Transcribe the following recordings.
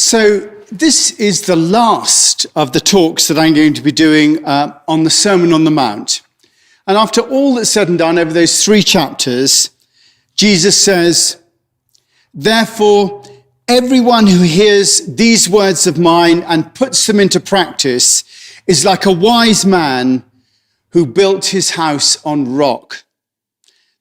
So this is the last of the talks that I'm going to be doing on the Sermon on the Mount. And after all that's said and done over those 3 chapters, Jesus says, "Therefore, everyone who hears these words of mine and puts them into practice is like a wise man who built his house on rock.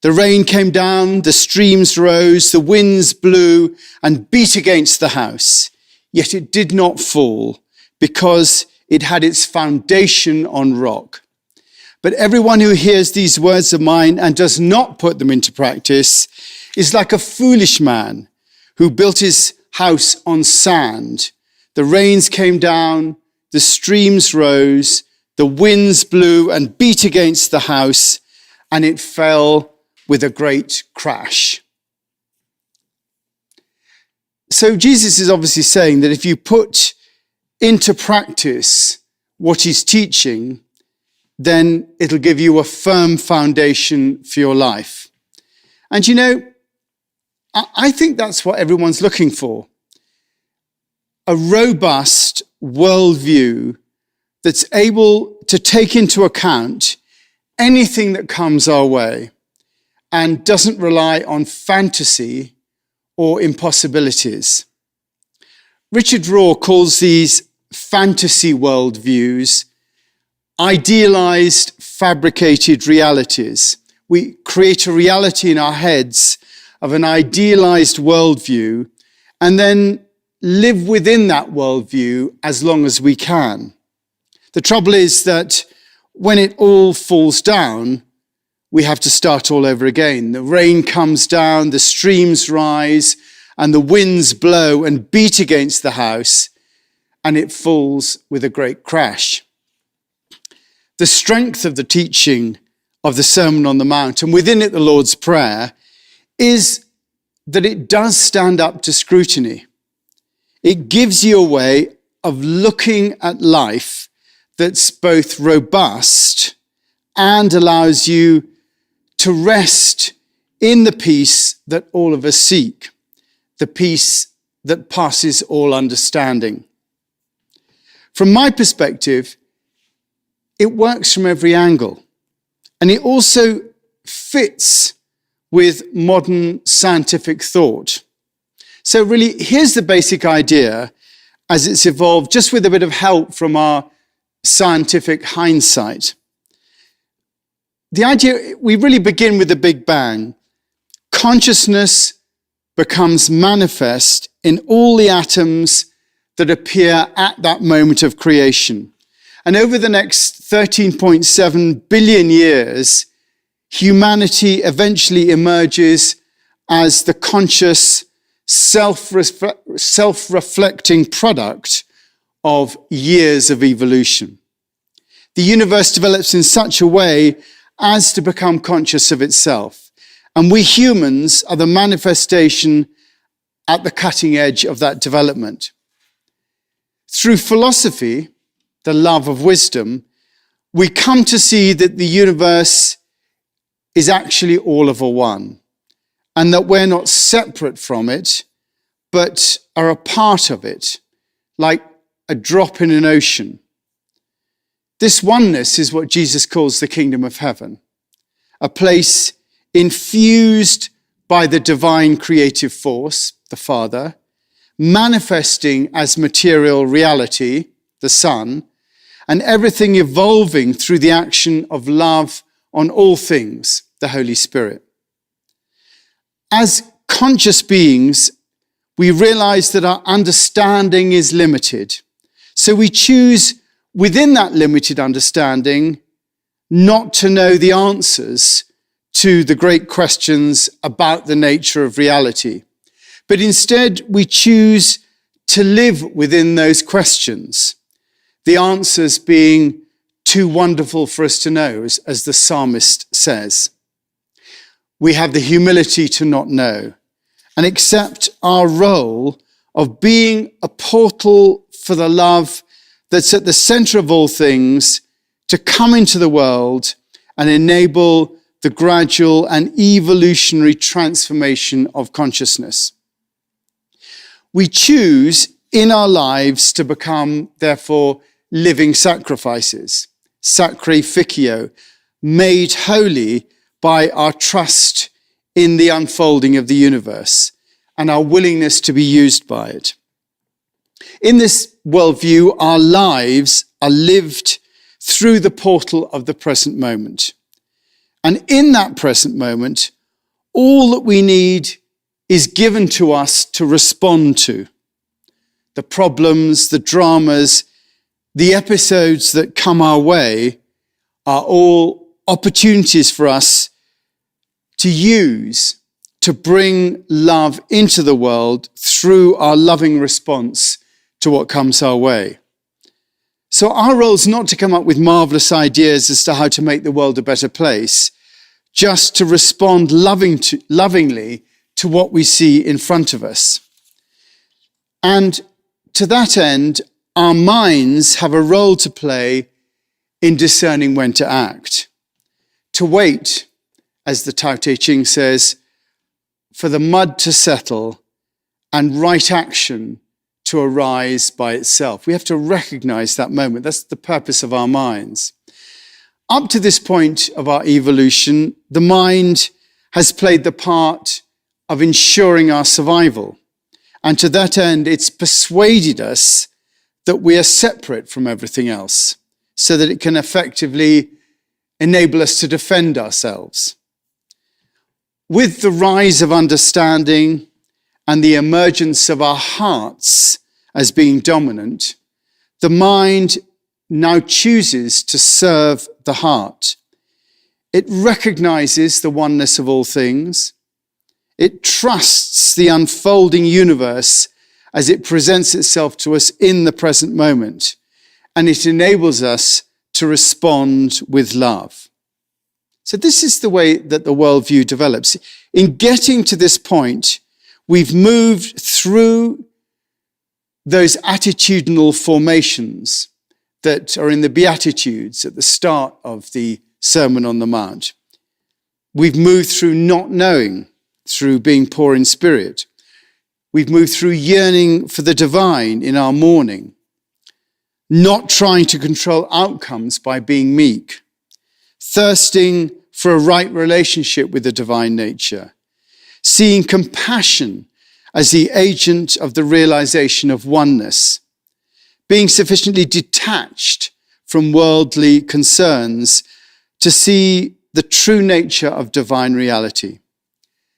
The rain came down, the streams rose, the winds blew and beat against the house. Yet it did not fall because it had its foundation on rock. But everyone who hears these words of mine and does not put them into practice is like a foolish man who built his house on sand. The rains came down, the streams rose, the winds blew and beat against the house, and it fell with a great crash." So Jesus is obviously saying that if you put into practice what he's teaching, then it'll give you a firm foundation for your life. And you know, I think that's what everyone's looking for. A robust worldview that's able to take into account anything that comes our way and doesn't rely on fantasy or impossibilities. Richard Rohr calls these fantasy worldviews idealized, fabricated realities. We create a reality in our heads of an idealized worldview and then live within that worldview as long as we can. The trouble is that when it all falls down, we have to start all over again. The rain comes down, the streams rise, and the winds blow and beat against the house, and it falls with a great crash. The strength of the teaching of the Sermon on the Mount, and within it the Lord's Prayer, is that it does stand up to scrutiny. It gives you a way of looking at life that's both robust and allows you to rest in the peace that all of us seek, the peace that passes all understanding. From my perspective, it works from every angle, and it also fits with modern scientific thought. So really, here's the basic idea as it's evolved, just with a bit of help from our scientific hindsight. The idea, we really begin with the Big Bang. Consciousness becomes manifest in all the atoms that appear at that moment of creation. And over the next 13.7 billion years, humanity eventually emerges as the conscious, self-reflecting product of years of evolution. The universe develops in such a way as to become conscious of itself. And we humans are the manifestation at the cutting edge of that development. Through philosophy, the love of wisdom, we come to see that the universe is actually all of a one, and that we're not separate from it, but are a part of it, like a drop in an ocean. This oneness is what Jesus calls the kingdom of heaven, a place infused by the divine creative force, the Father, manifesting as material reality, the Son, and everything evolving through the action of love on all things, the Holy Spirit. As conscious beings, we realize that our understanding is limited. So we choose within that limited understanding not to know the answers to the great questions about the nature of reality. But instead, we choose to live within those questions, the answers being too wonderful for us to know, as the psalmist says. We have the humility to not know and accept our role of being a portal for the love that's at the center of all things to come into the world and enable the gradual and evolutionary transformation of consciousness. We choose in our lives to become, therefore, living sacrifices, sacrificio, made holy by our trust in the unfolding of the universe and our willingness to be used by it. In this worldview, our lives are lived through the portal of the present moment. And in that present moment, all that we need is given to us to respond to. The problems, the dramas, the episodes that come our way are all opportunities for us to use to bring love into the world through our loving response to what comes our way. So our role is not to come up with marvelous ideas as to how to make the world a better place, just to respond lovingly to what we see in front of us. And to that end, our minds have a role to play in discerning when to act. To wait, as the Tao Te Ching says, for the mud to settle and right action to arise by itself. We have to recognize that moment. That's the purpose of our minds. Up to this point of our evolution, the mind has played the part of ensuring our survival. And to that end, it's persuaded us that we are separate from everything else so that it can effectively enable us to defend ourselves. With the rise of understanding and the emergence of our hearts as being dominant, the mind now chooses to serve the heart. It recognizes the oneness of all things. It trusts the unfolding universe as it presents itself to us in the present moment, and it enables us to respond with love. So this is the way that the worldview develops. In getting to this point, we've moved through those attitudinal formations that are in the Beatitudes at the start of the Sermon on the Mount. We've moved through not knowing, through being poor in spirit. We've moved through yearning for the divine in our mourning, not trying to control outcomes by being meek, thirsting for a right relationship with the divine nature, seeing compassion as the agent of the realization of oneness, being sufficiently detached from worldly concerns to see the true nature of divine reality,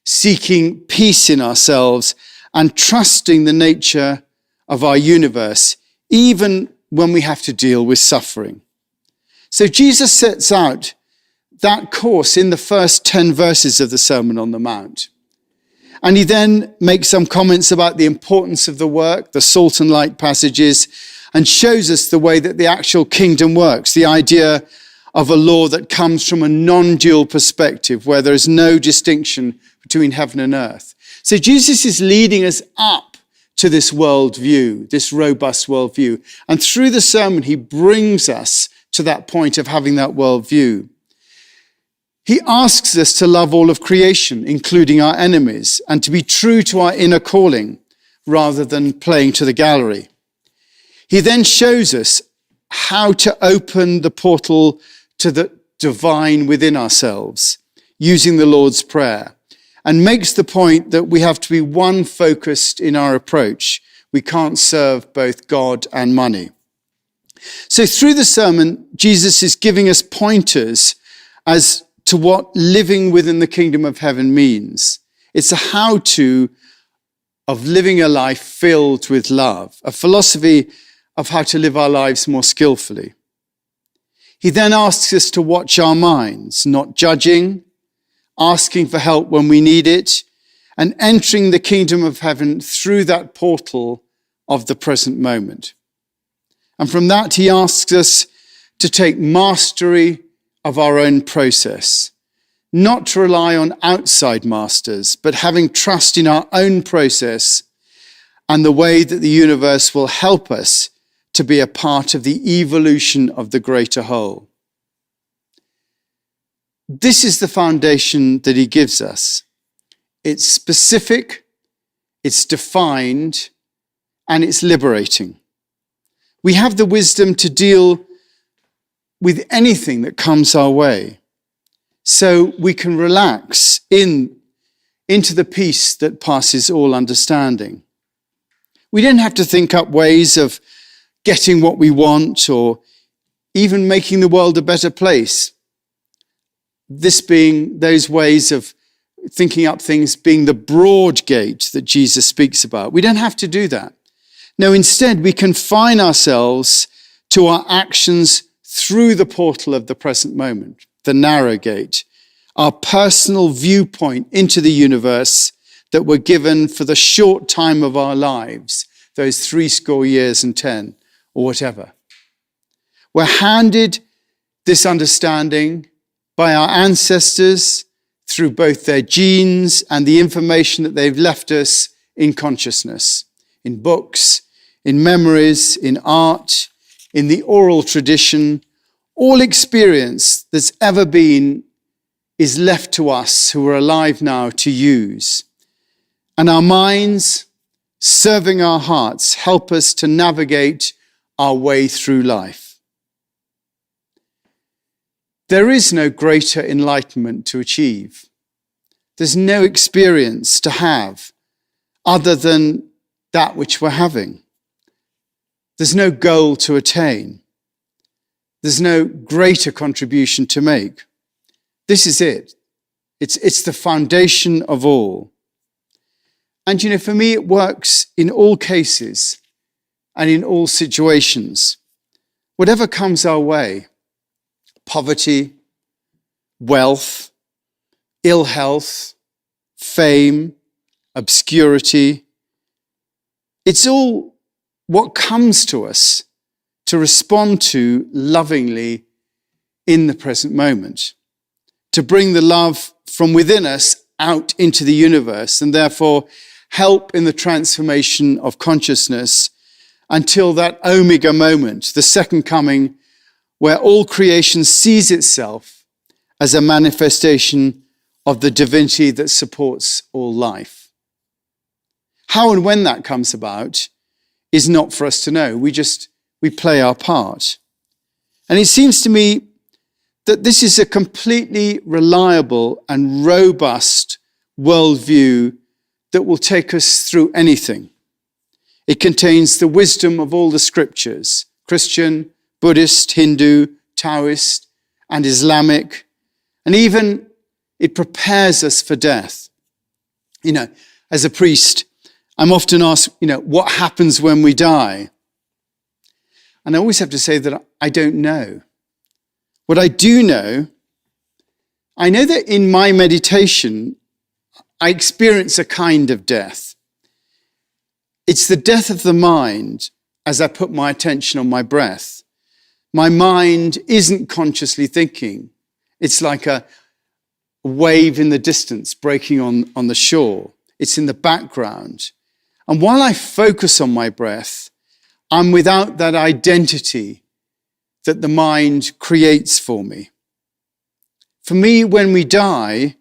seeking peace in ourselves and trusting the nature of our universe, even when we have to deal with suffering. So Jesus sets out that course in the first 10 verses of the Sermon on the Mount. And he then makes some comments about the importance of the work, the salt and light passages, and shows us the way that the actual kingdom works, the idea of a law that comes from a non-dual perspective where there is no distinction between heaven and earth. So Jesus is leading us up to this worldview, this robust worldview. And through the sermon, he brings us to that point of having that worldview. He asks us to love all of creation, including our enemies, and to be true to our inner calling rather than playing to the gallery. He then shows us how to open the portal to the divine within ourselves using the Lord's Prayer, and makes the point that we have to be one focused in our approach. We can't serve both God and money. So through the sermon, Jesus is giving us pointers as to what living within the kingdom of heaven means. It's a how-to of living a life filled with love, a philosophy of how to live our lives more skillfully. He then asks us to watch our minds, not judging, asking for help when we need it, and entering the kingdom of heaven through that portal of the present moment. And from that, he asks us to take mastery of our own process, not to rely on outside masters, but having trust in our own process and the way that the universe will help us to be a part of the evolution of the greater whole. This is the foundation that he gives us. It's specific, it's defined, and it's liberating. We have the wisdom to deal with anything that comes our way, so we can relax into the peace that passes all understanding. We don't have to think up ways of getting what we want or even making the world a better place. This being those ways of thinking up things being the broad gate that Jesus speaks about. We don't have to do that. No, instead, we confine ourselves to our actions through the portal of the present moment, the narrow gate, our personal viewpoint into the universe that we're given for the short time of our lives, those 70 years and 10, or whatever. We're handed this understanding by our ancestors through both their genes and the information that they've left us in consciousness, in books, in memories, in art, in the oral tradition. All experience that's ever been is left to us who are alive now to use. And our minds, serving our hearts, help us to navigate our way through life. There is no greater enlightenment to achieve. There's no experience to have other than that which we're having. There's no goal to attain. There's no greater contribution to make. This is it. It's the foundation of all. And for me, it works in all cases and in all situations. Whatever comes our way, poverty, wealth, ill health, fame, obscurity, it's all what comes to us to respond to lovingly in the present moment, to bring the love from within us out into the universe and therefore help in the transformation of consciousness until that omega moment, the second coming, where all creation sees itself as a manifestation of the divinity that supports all life. How and when that comes about is not for us to know. We play our part. And it seems to me that this is a completely reliable and robust worldview that will take us through anything. It contains the wisdom of all the scriptures, Christian, Buddhist, Hindu, Taoist, and Islamic, and even it prepares us for death. As a priest, I'm often asked, what happens when we die? And I always have to say that I don't know. What I do know, I know that in my meditation, I experience a kind of death. It's the death of the mind as I put my attention on my breath. My mind isn't consciously thinking. It's like a wave in the distance breaking on the shore. It's in the background. And while I focus on my breath, I'm without that identity that the mind creates for me. For me, when we die,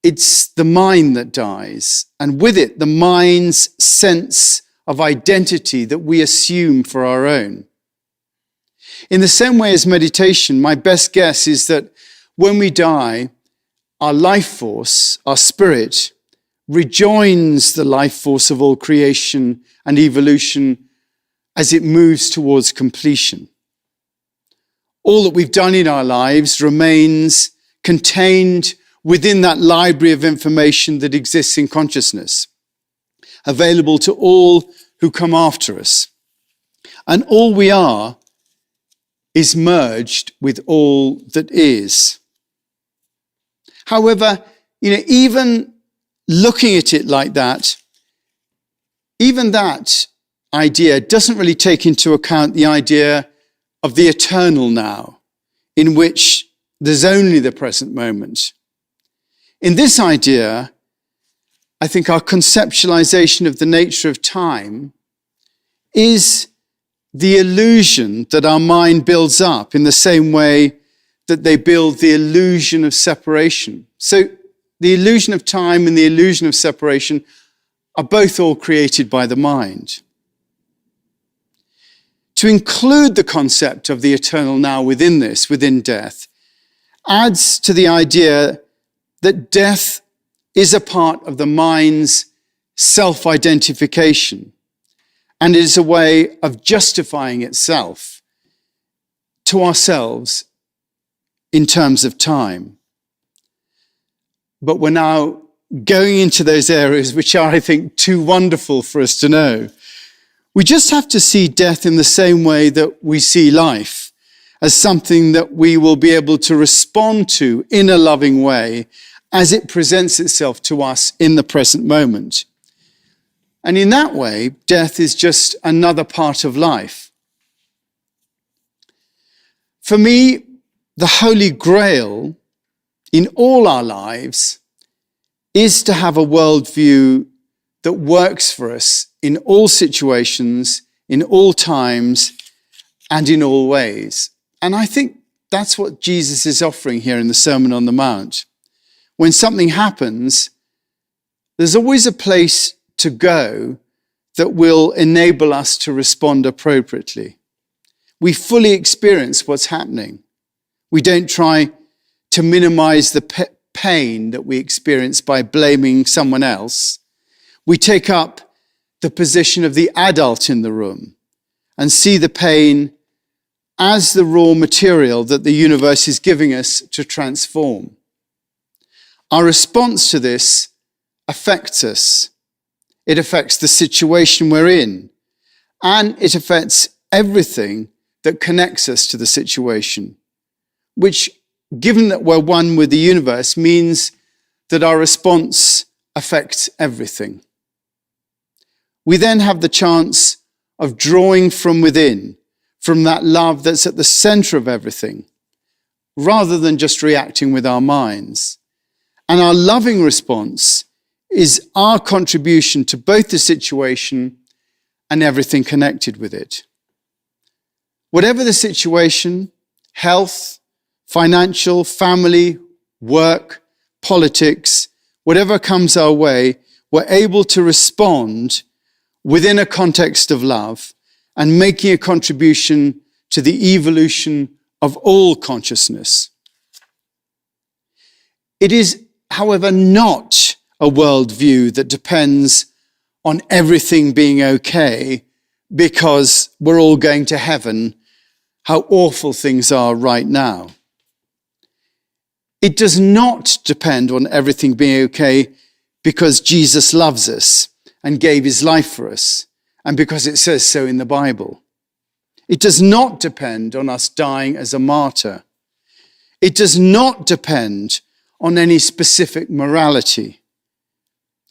it's the mind that dies, and with it, the mind's sense of identity that we assume for our own. In the same way as meditation, my best guess is that when we die, our life force, our spirit, rejoins the life force of all creation and evolution as it moves towards completion. All that we've done in our lives remains contained within that library of information that exists in consciousness, available to all who come after us. And all we are is merged with all that is. However, even looking at it like that, even that idea doesn't really take into account the idea of the eternal now, in which there's only the present moment. In this idea, I think our conceptualization of the nature of time is the illusion that our mind builds up in the same way that they build the illusion of separation. So the illusion of time and the illusion of separation are both all created by the mind. To include the concept of the eternal now within this, within death, adds to the idea that death is a part of the mind's self-identification, and is a way of justifying itself to ourselves in terms of time. But we're now going into those areas which are, I think, too wonderful for us to know. We just have to see death in the same way that we see life, as something that we will be able to respond to in a loving way as it presents itself to us in the present moment. And in that way, death is just another part of life. For me, the Holy Grail in all our lives is to have a worldview that works for us in all situations, in all times, and in all ways. And I think that's what Jesus is offering here in the Sermon on the Mount. When something happens, there's always a place to go that will enable us to respond appropriately. We fully experience what's happening. We don't try to minimize the pain that we experience by blaming someone else. We take up the position of the adult in the room and see the pain as the raw material that the universe is giving us to transform. Our response to this affects us. It affects the situation we're in, and it affects everything that connects us to the situation, which, given that we're one with the universe, means that our response affects everything. We then have the chance of drawing from within, from that love that's at the center of everything, rather than just reacting with our minds. And our loving response is our contribution to both the situation and everything connected with it. Whatever the situation, health, financial, family, work, politics, whatever comes our way, we're able to respond within a context of love and making a contribution to the evolution of all consciousness. It is, however, not a worldview that depends on everything being okay because we're all going to heaven, how awful things are right now. It does not depend on everything being okay because Jesus loves us and gave his life for us, and because it says so in the Bible. It does not depend on us dying as a martyr. It does not depend on any specific morality.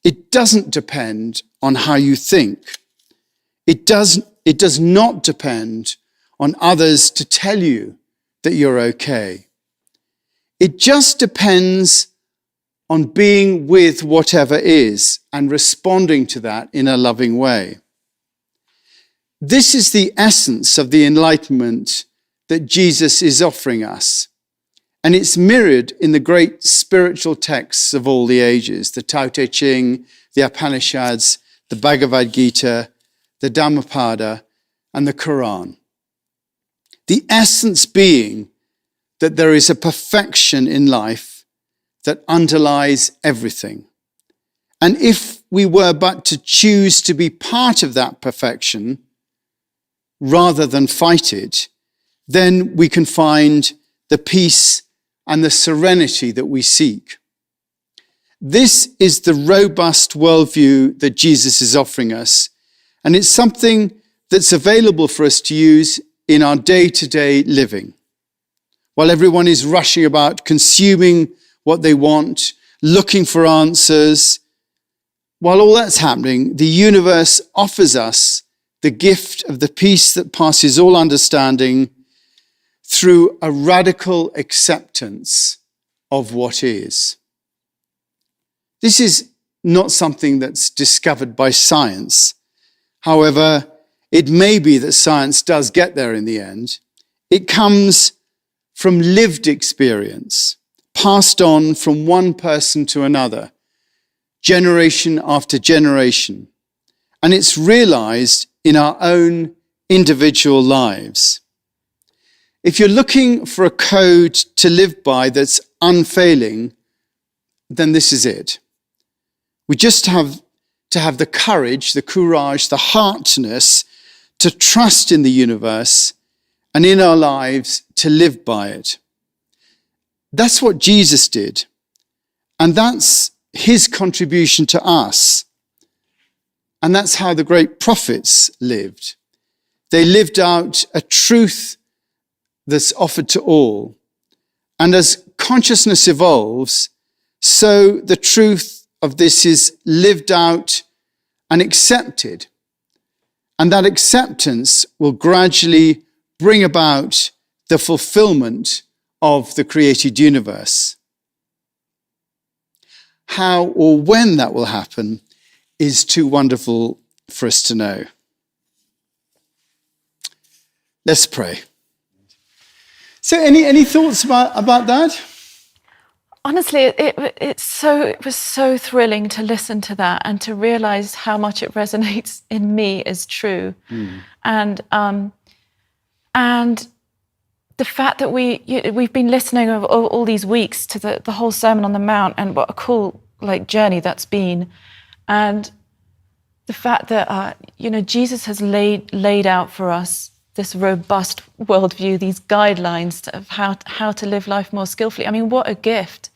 It doesn't depend on how you think. It does not depend on others to tell you that you're okay. It just depends on being with whatever is and responding to that in a loving way. This is the essence of the enlightenment that Jesus is offering us. And it's mirrored in the great spiritual texts of all the ages, the Tao Te Ching, the Upanishads, the Bhagavad Gita, the Dhammapada, and the Quran. The essence being that there is a perfection in life that underlies everything. And if we were but to choose to be part of that perfection, rather than fight it, then we can find the peace and the serenity that we seek. This is the robust worldview that Jesus is offering us, and it's something that's available for us to use in our day-to-day living. While everyone is rushing about consuming what they want, looking for answers, while all that's happening, the universe offers us the gift of the peace that passes all understanding through a radical acceptance of what is. This is not something that's discovered by science. However, it may be that science does get there in the end. It comes from lived experience, passed on from one person to another, generation after generation. And it's realized in our own individual lives. If you're looking for a code to live by that's unfailing, then this is it. We just have to have the courage, the courage, the heartiness to trust in the universe and in our lives to live by it. That's what Jesus did. And that's his contribution to us. And that's how the great prophets lived. They lived out a truth that's offered to all. And as consciousness evolves, so the truth of this is lived out and accepted. And that acceptance will gradually bring about the fulfillment of the created universe. How or when that will happen is too wonderful for us to know. Let's pray. So any thoughts about that? Honestly, it was so thrilling to listen to that and to realize how much it resonates in me as true. And the fact that we've been listening over all these weeks to the whole Sermon on the Mount, and what a cool journey that's been. And the fact that Jesus has laid out for us this robust worldview, these guidelines of how to live life more skillfully. I mean, what a gift!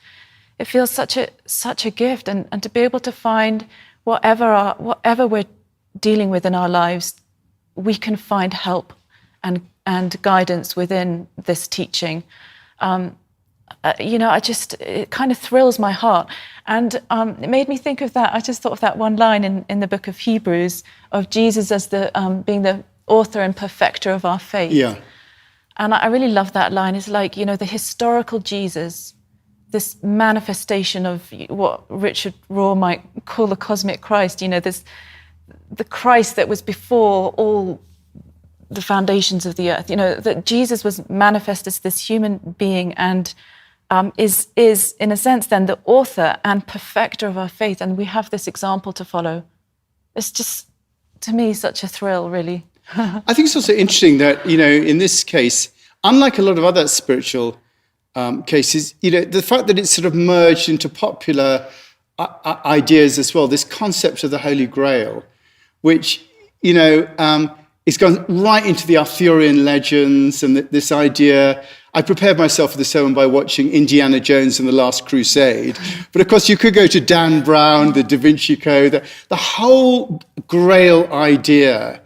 It feels such a gift, and to be able to find whatever we're dealing with in our lives, we can find help and guidance within this teaching. It kind of thrills my heart. And it made me think of that. I just thought of that one line in the book of Hebrews of Jesus as being the author and perfecter of our faith. Yeah. And I really love that line. It's like, the historical Jesus, this manifestation of what Richard Rohr might call the cosmic Christ, the Christ that was before all the foundations of the earth, that Jesus was manifest as this human being and is in a sense then the author and perfecter of our faith, and we have this example to follow. It's just, to me, such a thrill, really. I think it's also interesting that, in this case, unlike a lot of other spiritual cases, the fact that it's sort of merged into popular ideas as well, this concept of the Holy Grail, which, it's gone right into the Arthurian legends and this idea. I prepared myself for the sermon by watching Indiana Jones and the Last Crusade. But of course, you could go to Dan Brown, the Da Vinci Code, the whole Grail idea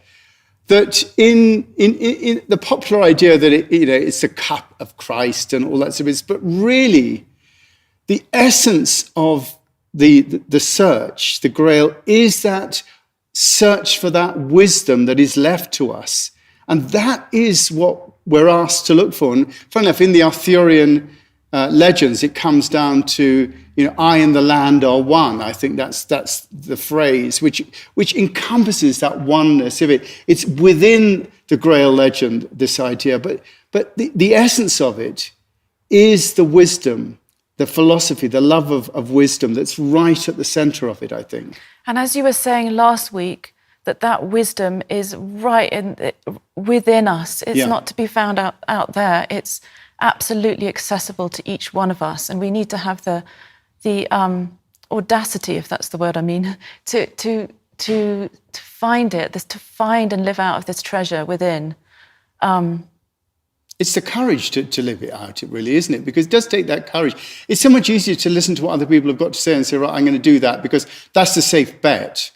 that in the popular idea that it's a cup of Christ and all that sort of stuff. But really, the essence of the search, the Grail, is that search for that wisdom that is left to us. And that is what we're asked to look for. And funny enough, in the Arthurian legends, it comes down to, I and the land are one. I think that's the phrase, which encompasses that oneness of it. It's within the Grail legend, this idea. But the essence of it is the wisdom, the philosophy, the love of wisdom that's right at the center of it, I think. And as you were saying last week, that wisdom is right within us. It's not to be found out there. It's absolutely accessible to each one of us, and we need to have the audacity, if that's the word I mean, to find it, to find and live out of this treasure within. It's the courage to live it out, it really, isn't it? Because it does take that courage. It's so much easier to listen to what other people have got to say and say, right, I'm going to do that because that's the safe bet.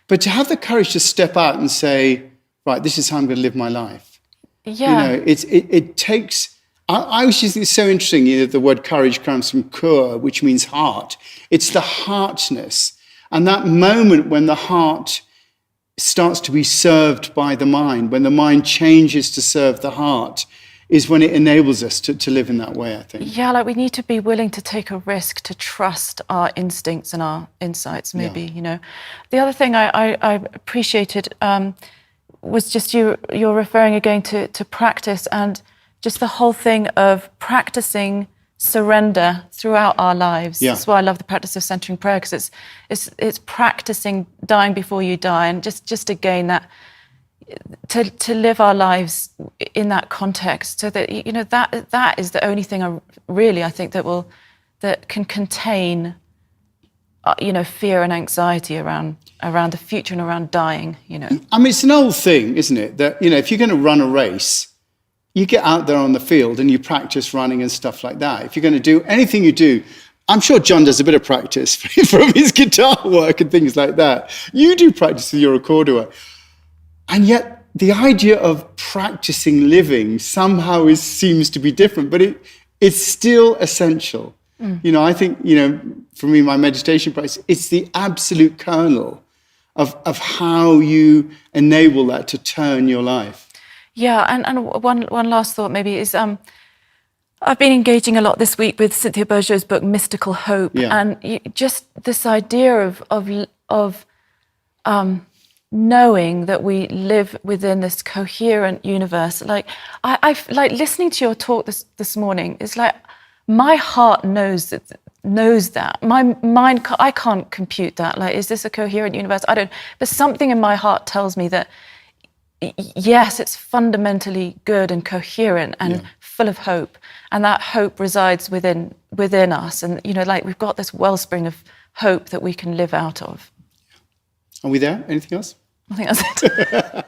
But to have the courage to step out and say, right, this is how I'm going to live my life. Yeah. It takes... I always just think it's so interesting, the word courage comes from cur, which means heart. It's the heartness. And that moment when the heart starts to be served by the mind, when the mind changes to serve the heart, is when it enables us to live in that way, I think. Yeah, we need to be willing to take a risk, to trust our instincts and our insights, maybe, The other thing I appreciated was just you're referring again to practice, and just the whole thing of practicing surrender throughout our lives. Yeah. That's why I love the practice of centering prayer, because it's practicing dying before you die, and just again that to live our lives in that context, so that that is the only thing I think that can contain fear and anxiety around the future and around dying. I mean, it's an old thing, isn't it? That if you're going to run a race, you get out there on the field and you practice running and stuff like that. If you're going to do anything you do, I'm sure John does a bit of practice from his guitar work and things like that. You do practice with your recorder work. And yet the idea of practicing living somehow seems to be different, but it's still essential. I think, for me, my meditation practice, it's the absolute kernel of how you enable that to turn your life. Yeah, and one last thought maybe is I've been engaging a lot this week with Cynthia Bourgeois' book Mystical Hope, and just this idea of knowing that we live within this coherent universe. Like I've like listening to your talk this morning. It's like my heart knows that. My mind, I can't compute that. Like, is this a coherent universe? I don't. But something in my heart tells me that yes, it's fundamentally good and coherent and full of hope, and that hope resides within us. And like we've got this wellspring of hope that we can live out of. Are we there? Anything else? I think that's it.